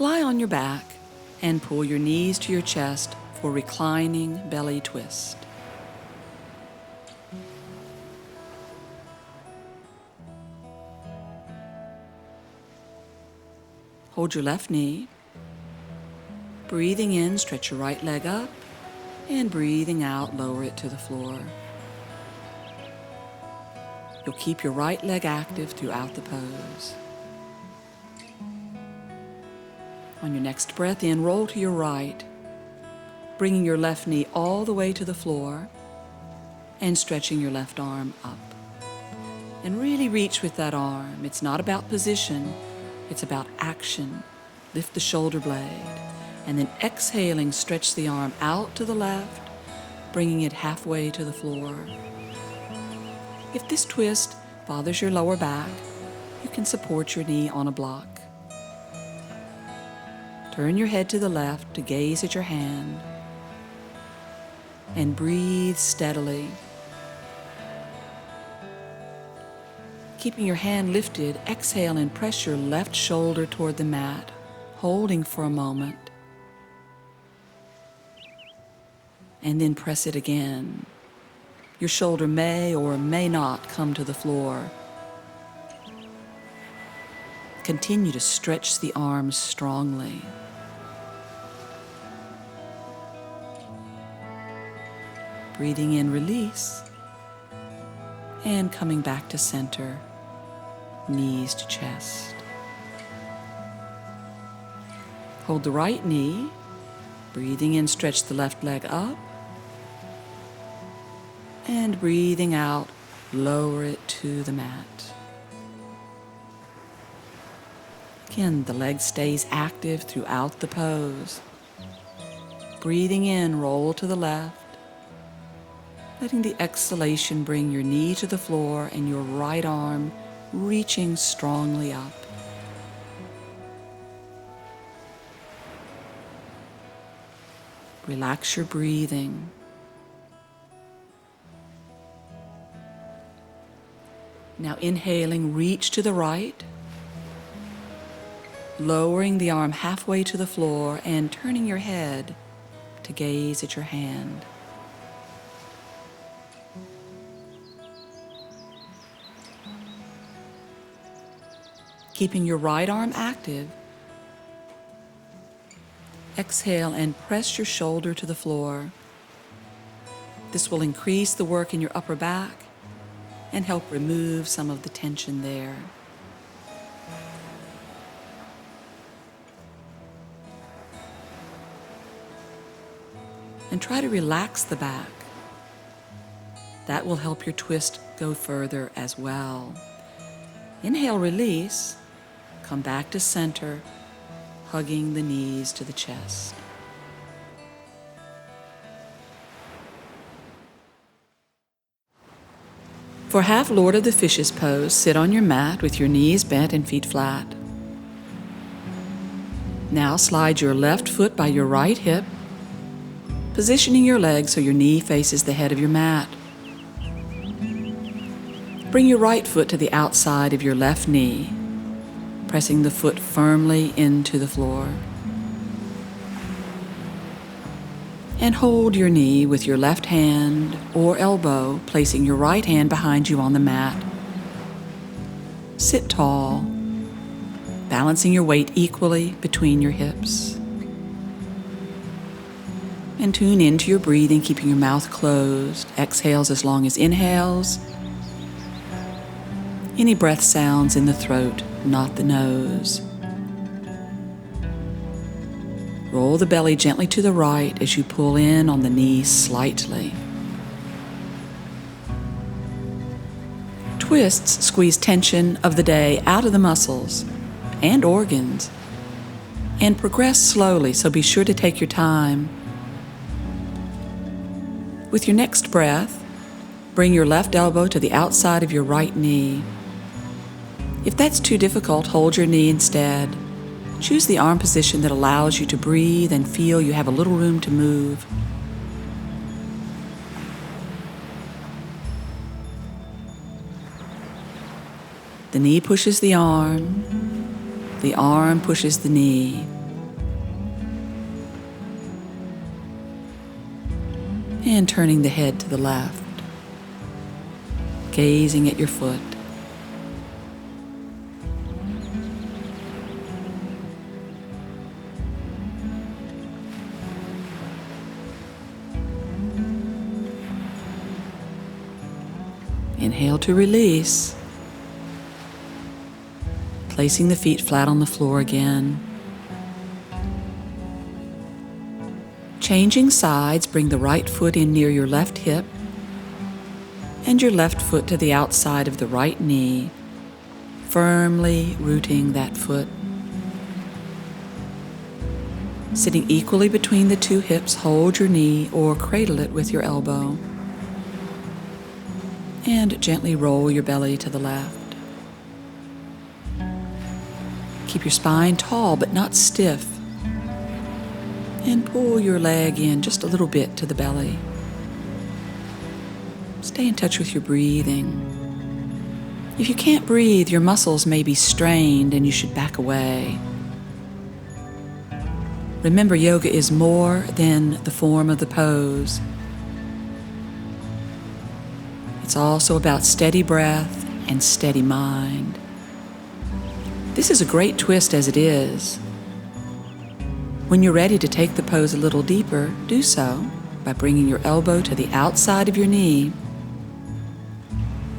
Lie on your back and pull your knees to your chest for reclining belly twist. Hold your left knee. Breathing in, stretch your right leg up, and breathing out, lower it to the floor. You'll keep your right leg active throughout the pose. On your next breath in, roll to your right, bringing your left knee all the way to the floor and stretching your left arm up. And really reach with that arm. It's not about position, it's about action. Lift the shoulder blade, and then exhaling, stretch the arm out to the left, bringing it halfway to the floor. If this twist bothers your lower back, you can support your knee on a block. Turn your head to the left to gaze at your hand and breathe steadily. Keeping your hand lifted, exhale and press your left shoulder toward the mat, holding for a moment. And then press it again. Your shoulder may or may not come to the floor. Continue to stretch the arms strongly. Breathing in, release, and coming back to center, knees to chest. Hold the right knee, breathing in, stretch the left leg up, and breathing out, lower it to the mat. Again, the leg stays active throughout the pose. Breathing in, roll to the left, letting the exhalation bring your knee to the floor and your right arm reaching strongly up. Relax your breathing. Now inhaling, reach to the right, lowering the arm halfway to the floor and turning your head to gaze at your hand. Keeping your right arm active, exhale and press your shoulder to the floor. This will increase the work in your upper back and help remove some of the tension there. And try to relax the back. That will help your twist go further as well. Inhale, release. Come back to center, hugging the knees to the chest. For half Lord of the Fishes pose, sit on your mat with your knees bent and feet flat. Now slide your left foot by your right hip, positioning your leg so your knee faces the head of your mat. Bring your right foot to the outside of your left knee, pressing the foot firmly into the floor. And hold your knee with your left hand or elbow, placing your right hand behind you on the mat. Sit tall, balancing your weight equally between your hips. And tune into your breathing, keeping your mouth closed. Exhales as long as inhales. Any breath sounds in the throat, not the nose. Roll the belly gently to the right as you pull in on the knees slightly. Twists squeeze tension of the day out of the muscles and organs and progress slowly, so be sure to take your time. With your next breath, bring your left elbow to the outside of your right knee. If that's too difficult, hold your knee instead. Choose the arm position that allows you to breathe and feel you have a little room to move. The knee pushes the arm pushes the knee. And turning the head to the left, gazing at your foot. Inhale to release, placing the feet flat on the floor again. Changing sides, bring the right foot in near your left hip and your left foot to the outside of the right knee, firmly rooting that foot. Sitting equally between the two hips, hold your knee or cradle it with your elbow. And gently roll your belly to the left. Keep your spine tall but not stiff. And pull your leg in just a little bit to the belly. Stay in touch with your breathing. If you can't breathe, your muscles may be strained and you should back away. Remember, yoga is more than the form of the pose. It's also about steady breath and steady mind. This is a great twist as it is. When you're ready to take the pose a little deeper, do so by bringing your elbow to the outside of your knee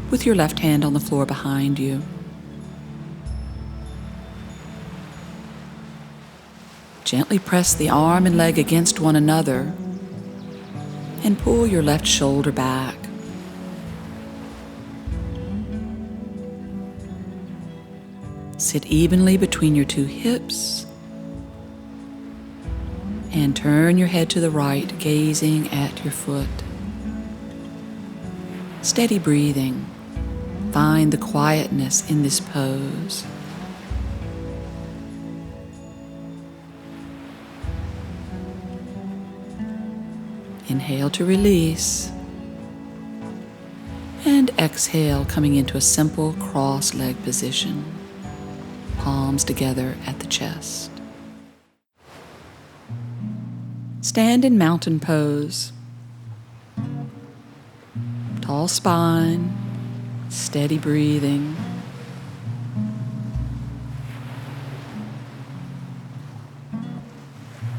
with your left hand on the floor behind you. Gently press the arm and leg against one another and pull your left shoulder back. Sit evenly between your two hips and turn your head to the right, gazing at your foot. Steady breathing. Find the quietness in this pose. Inhale to release. And exhale, coming into a simple cross-leg position. Palms together at the chest. Stand in mountain pose. Tall spine, steady breathing.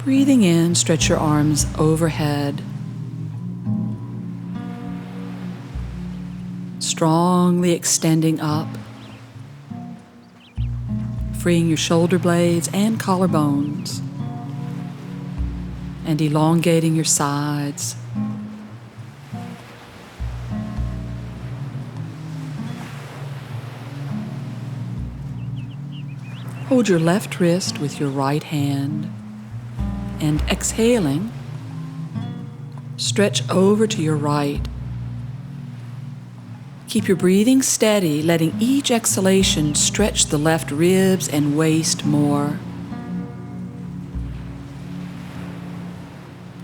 Breathing in, stretch your arms overhead. Strongly extending up. Freeing your shoulder blades and collarbones. And elongating your sides. Hold your left wrist with your right hand and exhaling, stretch over to your right. Keep your breathing steady, letting each exhalation stretch the left ribs and waist more.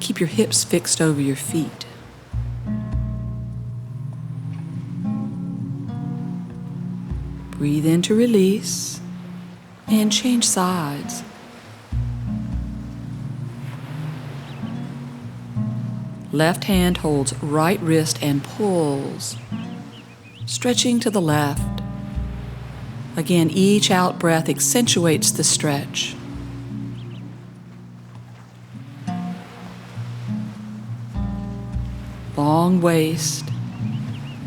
Keep your hips fixed over your feet. Breathe in to release and change sides. Left hand holds right wrist and pulls, stretching to the left. Again, each out breath accentuates the stretch. Long waist,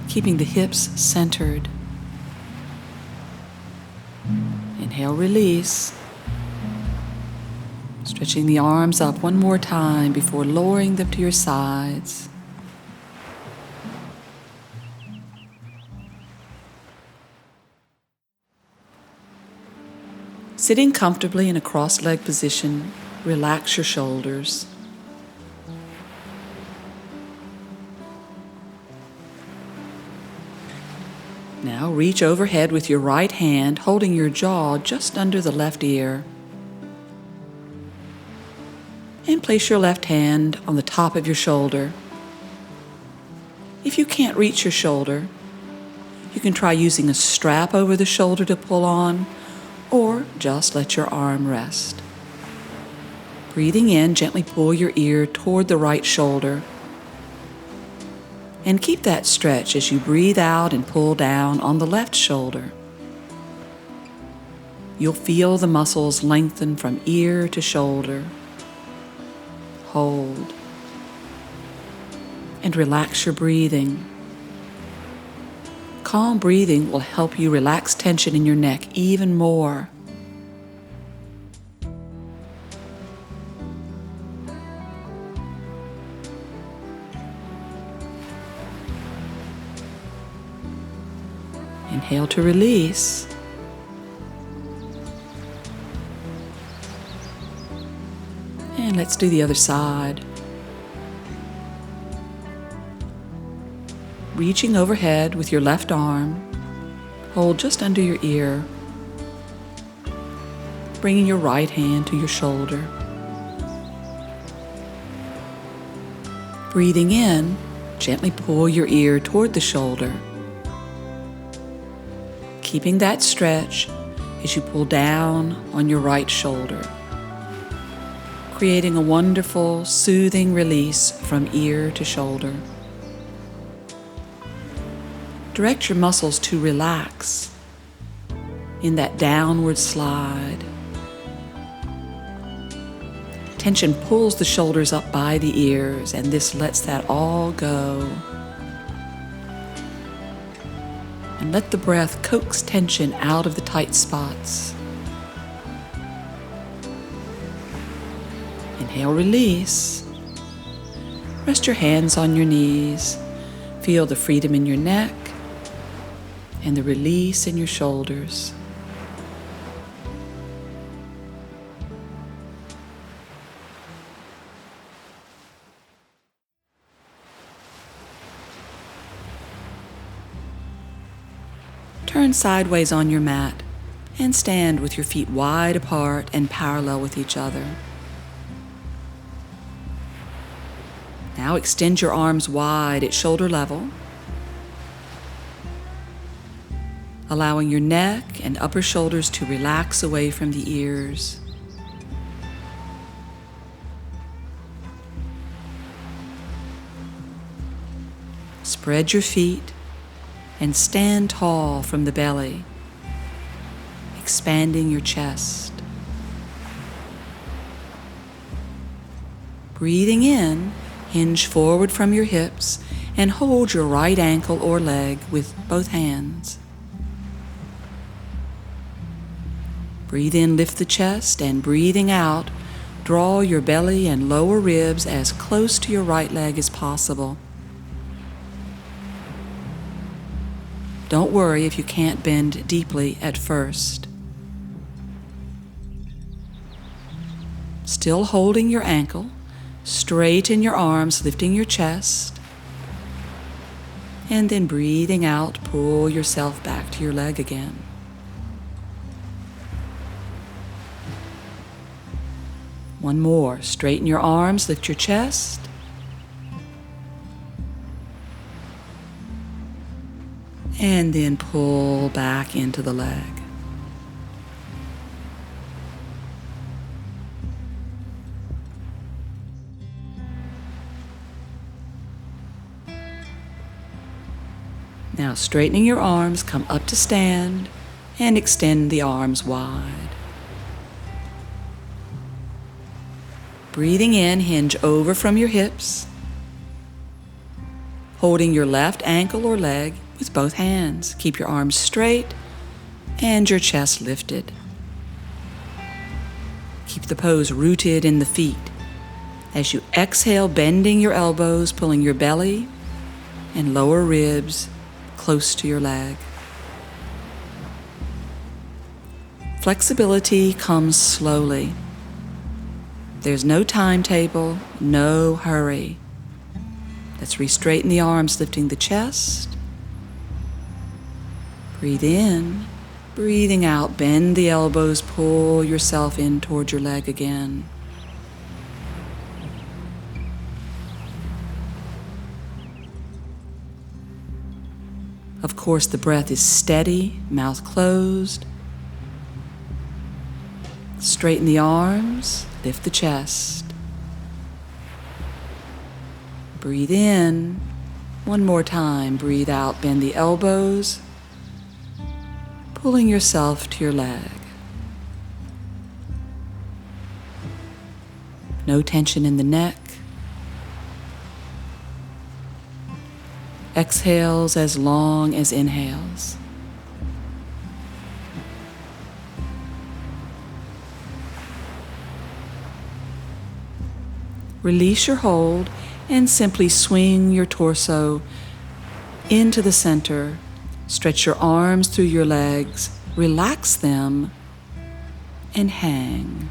keeping the hips centered. Inhale, release. Stretching the arms up one more time before lowering them to your sides. Sitting comfortably in a cross-legged position, relax your shoulders. Now reach overhead with your right hand, holding your jaw just under the left ear. And place your left hand on the top of your shoulder. If you can't reach your shoulder, you can try using a strap over the shoulder to pull on, or just let your arm rest. Breathing in, gently pull your ear toward the right shoulder. And keep that stretch as you breathe out and pull down on the left shoulder. You'll feel the muscles lengthen from ear to shoulder. Hold. And relax your breathing. Calm breathing will help you relax tension in your neck even more. Inhale to release. And let's do the other side. Reaching overhead with your left arm, hold just under your ear. Bringing your right hand to your shoulder. Breathing in, gently pull your ear toward the shoulder. Keeping that stretch as you pull down on your right shoulder, creating a wonderful, soothing release from ear to shoulder. Direct your muscles to relax in that downward slide. Tension pulls the shoulders up by the ears, and this lets that all go. And let the breath coax tension out of the tight spots. Inhale, release. Rest your hands on your knees. Feel the freedom in your neck and the release in your shoulders. Turn sideways on your mat and stand with your feet wide apart and parallel with each other. Now extend your arms wide at shoulder level, allowing your neck and upper shoulders to relax away from the ears. Spread your feet and stand tall from the belly, expanding your chest. Breathing in, hinge forward from your hips and hold your right ankle or leg with both hands. Breathe in, lift the chest, and breathing out, draw your belly and lower ribs as close to your right leg as possible. Don't worry if you can't bend deeply at first. Still holding your ankle, straighten your arms, lifting your chest, and then breathing out, pull yourself back to your leg again. One more, straighten your arms, lift your chest, and then pull back into the leg. Now straightening your arms, come up to stand and extend the arms wide. Breathing in, hinge over from your hips, holding your left ankle or leg with both hands. Keep your arms straight and your chest lifted. Keep the pose rooted in the feet. As you exhale, bending your elbows, pulling your belly and lower ribs close to your leg. Flexibility comes slowly. There's no timetable, no hurry. Let's re-straighten the arms, lifting the chest. Breathe in, breathing out, bend the elbows, pull yourself in toward your leg again. Of course, the breath is steady, mouth closed. Straighten the arms, lift the chest. Breathe in, One more time, breathe out, bend the elbows, pulling yourself to your leg. No tension in the neck. Exhales as long as inhales. Release your hold and simply swing your torso into the center. Stretch your arms through your legs, relax them, and hang.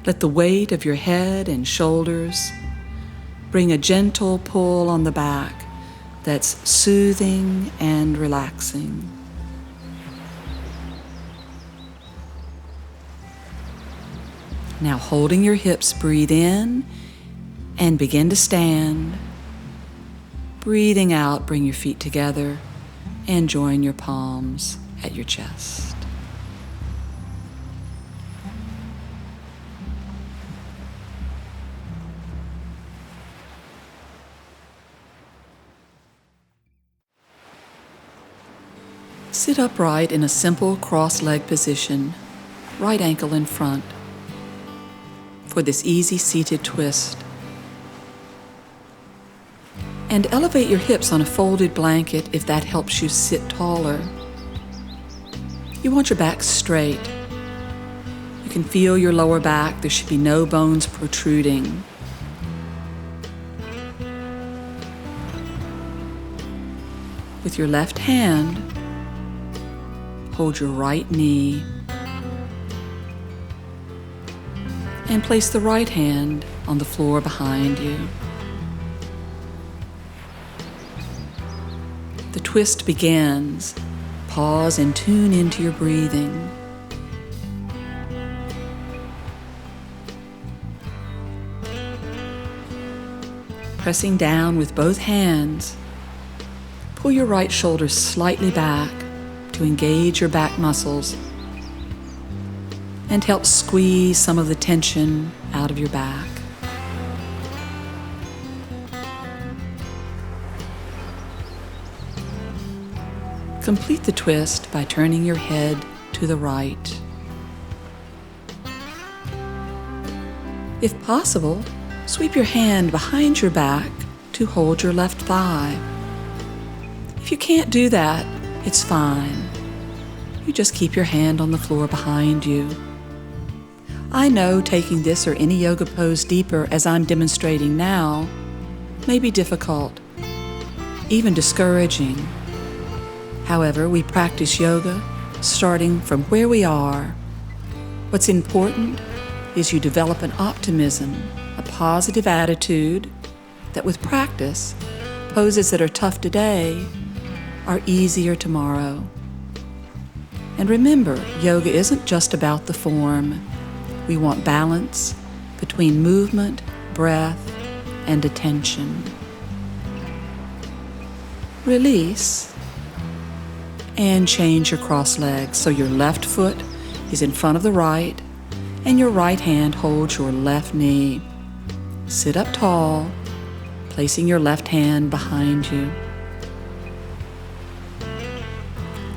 Let the weight of your head and shoulders bring a gentle pull on the back that's soothing and relaxing. Now, holding your hips, breathe in and begin to stand. Breathing out, bring your feet together and join your palms at your chest. Sit upright in a simple cross-leg position, right ankle in front, for this easy seated twist. And elevate your hips on a folded blanket if that helps you sit taller. You want your back straight. You can feel your lower back. There should be no bones protruding. With your left hand, hold your right knee and place the right hand on the floor behind you. The twist begins. Pause and tune into your breathing. Pressing down with both hands, pull your right shoulder slightly back to engage your back muscles and help squeeze some of the tension out of your back. Complete the twist by turning your head to the right. If possible, sweep your hand behind your back to hold your left thigh. If you can't do that, it's fine. You just keep your hand on the floor behind you. I know taking this or any yoga pose deeper as I'm demonstrating now may be difficult, even discouraging. However, we practice yoga starting from where we are. What's important is you develop an optimism, a positive attitude that with practice, poses that are tough today are easier tomorrow. And remember, yoga isn't just about the form. We want balance between movement, breath, and attention. Release and change your cross legs so your left foot is in front of the right and your right hand holds your left knee. Sit up tall, placing your left hand behind you.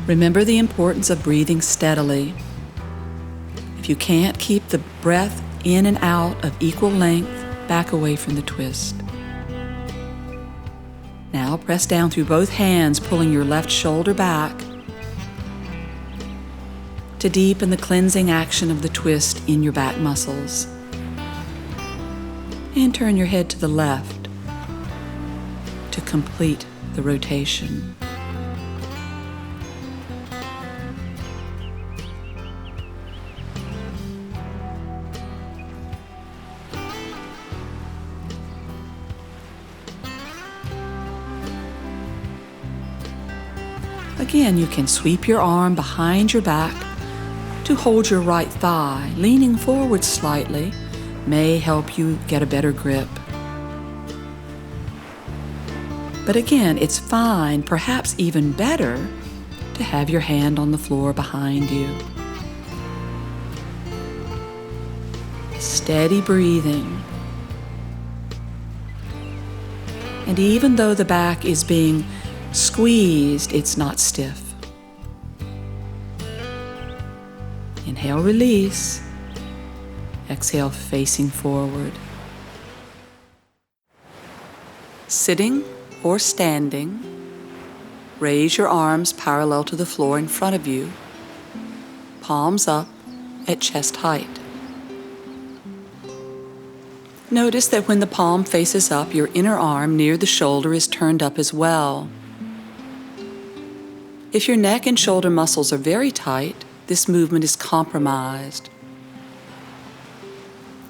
Remember the importance of breathing steadily. If you can't keep the breath in and out of equal length, back away from the twist. Now press down through both hands, pulling your left shoulder back to deepen the cleansing action of the twist in your back muscles. And turn your head to the left to complete the rotation. Again, you can sweep your arm behind your back to hold your right thigh. Leaning forward slightly may help you get a better grip. But again, it's fine, perhaps even better, to have your hand on the floor behind you. Steady breathing. And even though the back is being squeezed, it's not stiff. Inhale, release. Exhale, facing forward. Sitting or standing, raise your arms parallel to the floor in front of you, palms up at chest height. Notice that when the palm faces up, your inner arm near the shoulder is turned up as well. If your neck and shoulder muscles are very tight, this movement is compromised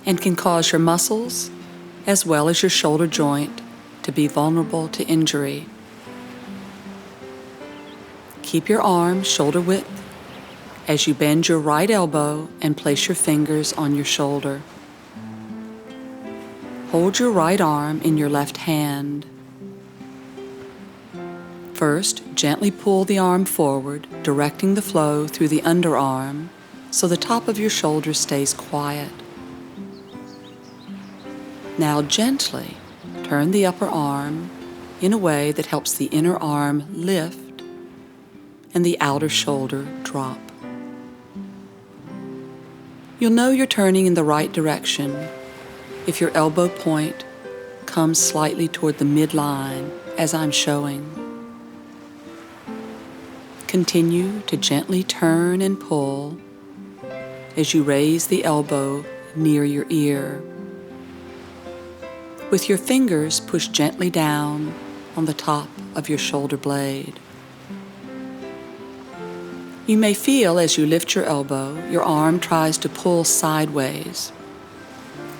and can cause your muscles, as well as your shoulder joint, to be vulnerable to injury. Keep your arm shoulder width as you bend your right elbow and place your fingers on your shoulder. Hold your right arm in your left hand. First, gently pull the arm forward, directing the flow through the underarm so the top of your shoulder stays quiet. Now gently turn the upper arm in a way that helps the inner arm lift and the outer shoulder drop. You'll know you're turning in the right direction if your elbow point comes slightly toward the midline as I'm showing. Continue to gently turn and pull as you raise the elbow near your ear. With your fingers, push gently down on the top of your shoulder blade. You may feel as you lift your elbow, your arm tries to pull sideways,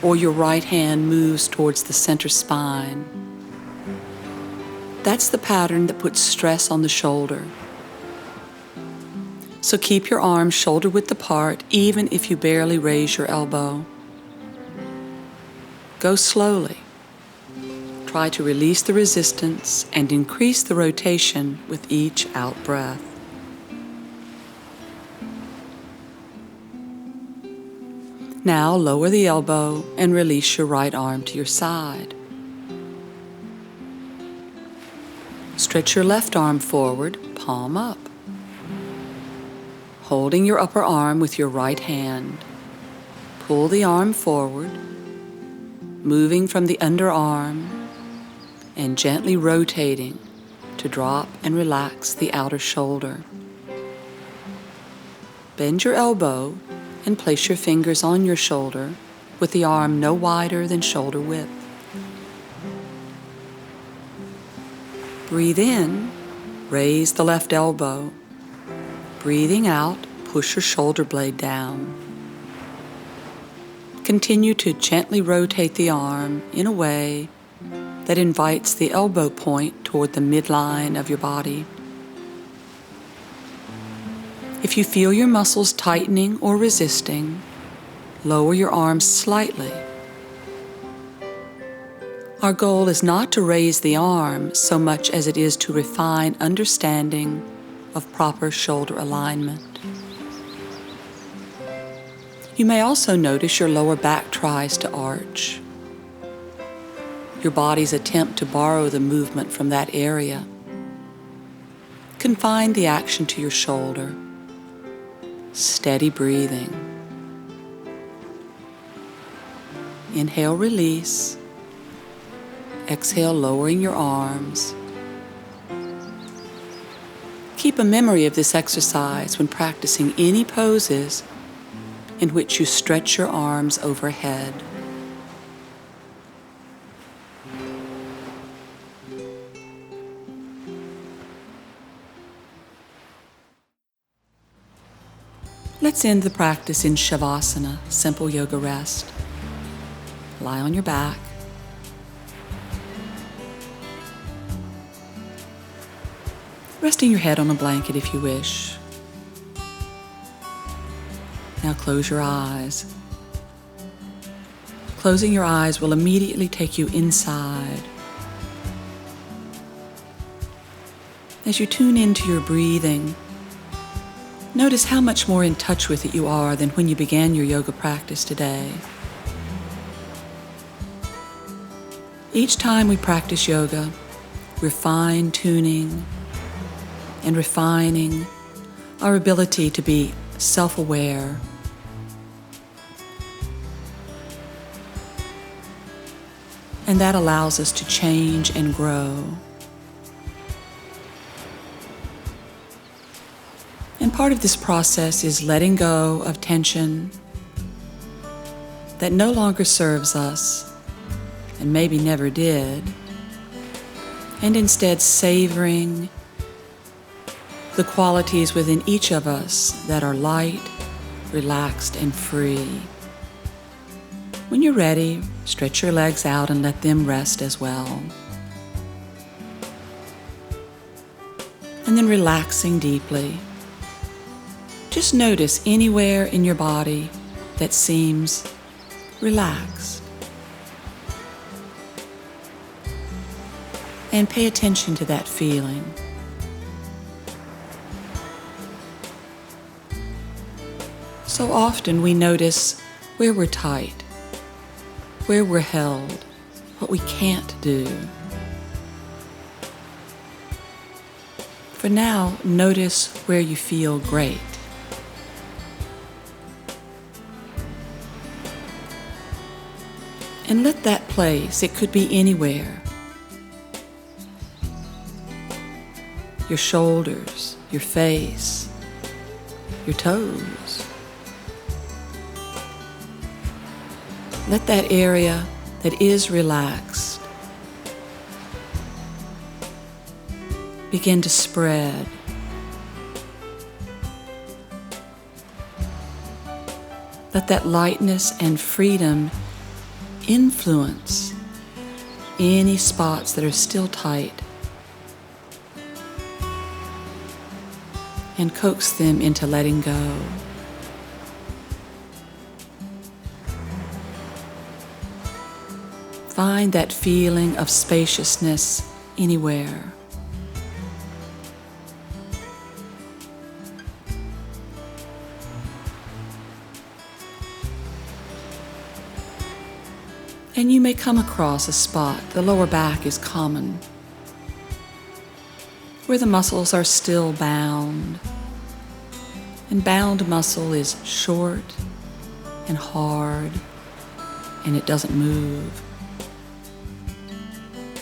or your right hand moves towards the center spine. That's the pattern that puts stress on the shoulder. So keep your arms shoulder width apart, even if you barely raise your elbow. Go slowly. Try to release the resistance and increase the rotation with each out breath. Now lower the elbow and release your right arm to your side. Stretch your left arm forward, palm up. Holding your upper arm with your right hand, pull the arm forward, moving from the underarm and gently rotating to drop and relax the outer shoulder. Bend your elbow and place your fingers on your shoulder with the arm no wider than shoulder width. Breathe in, raise the left elbow. Breathing out, push your shoulder blade down. Continue to gently rotate the arm in a way that invites the elbow point toward the midline of your body. If you feel your muscles tightening or resisting, lower your arms slightly. Our goal is not to raise the arm so much as it is to refine understanding of proper shoulder alignment. You may also notice your lower back tries to arch. Your body's attempt to borrow the movement from that area. Confine the action to your shoulder. Steady breathing. Inhale, release. Exhale, lowering your arms. Keep a memory of this exercise when practicing any poses in which you stretch your arms overhead. Let's end the practice in Savasana, simple yoga rest. Lie on your back. Resting your head on a blanket if you wish. Now close your eyes. Closing your eyes will immediately take you inside. As you tune into your breathing, notice how much more in touch with it you are than when you began your yoga practice today. Each time we practice yoga, we're fine-tuning and refining our ability to be self-aware. And that allows us to change and grow. And part of this process is letting go of tension that no longer serves us and maybe never did, and instead savoring the qualities within each of us that are light, relaxed, and free. When you're ready, stretch your legs out and let them rest as well. And then relaxing deeply. Just notice anywhere in your body that seems relaxed. And pay attention to that feeling. So often we notice where we're tight, where we're held, what we can't do. For now, notice where you feel great. And let that place, it could be anywhere. Your shoulders, your face, your toes. Let that area that is relaxed begin to spread. Let that lightness and freedom influence any spots that are still tight and coax them into letting go. Find that feeling of spaciousness anywhere. And you may come across a spot, the lower back is common, where the muscles are still bound. And bound muscle is short and hard, and it doesn't move.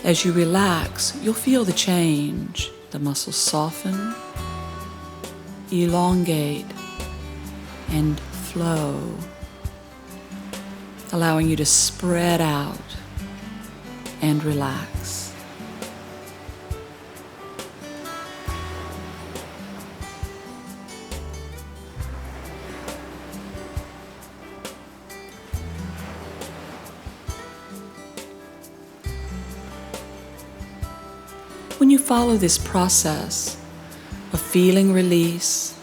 As you relax, you'll feel the change. The muscles soften, elongate, and flow, allowing you to spread out and relax. When you follow this process of feeling release,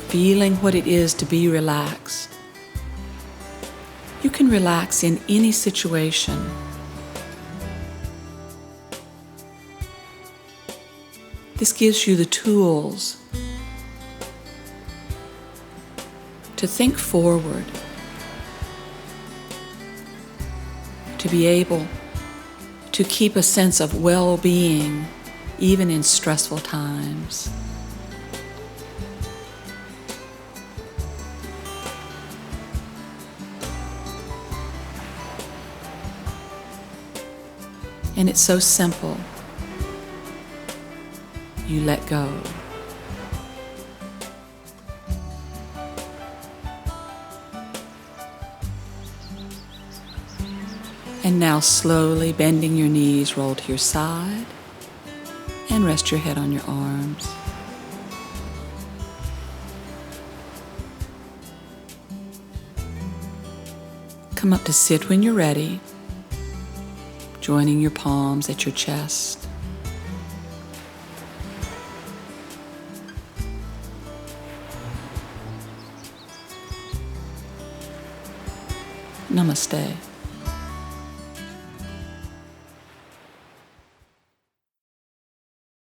feeling what it is to be relaxed, you can relax in any situation. This gives you the tools to think forward, to be able to keep a sense of well-being even in stressful times. And it's so simple. You let go. And now slowly bending your knees, roll to your side and rest your head on your arms. Come up to sit when you're ready, joining your palms at your chest. Namaste.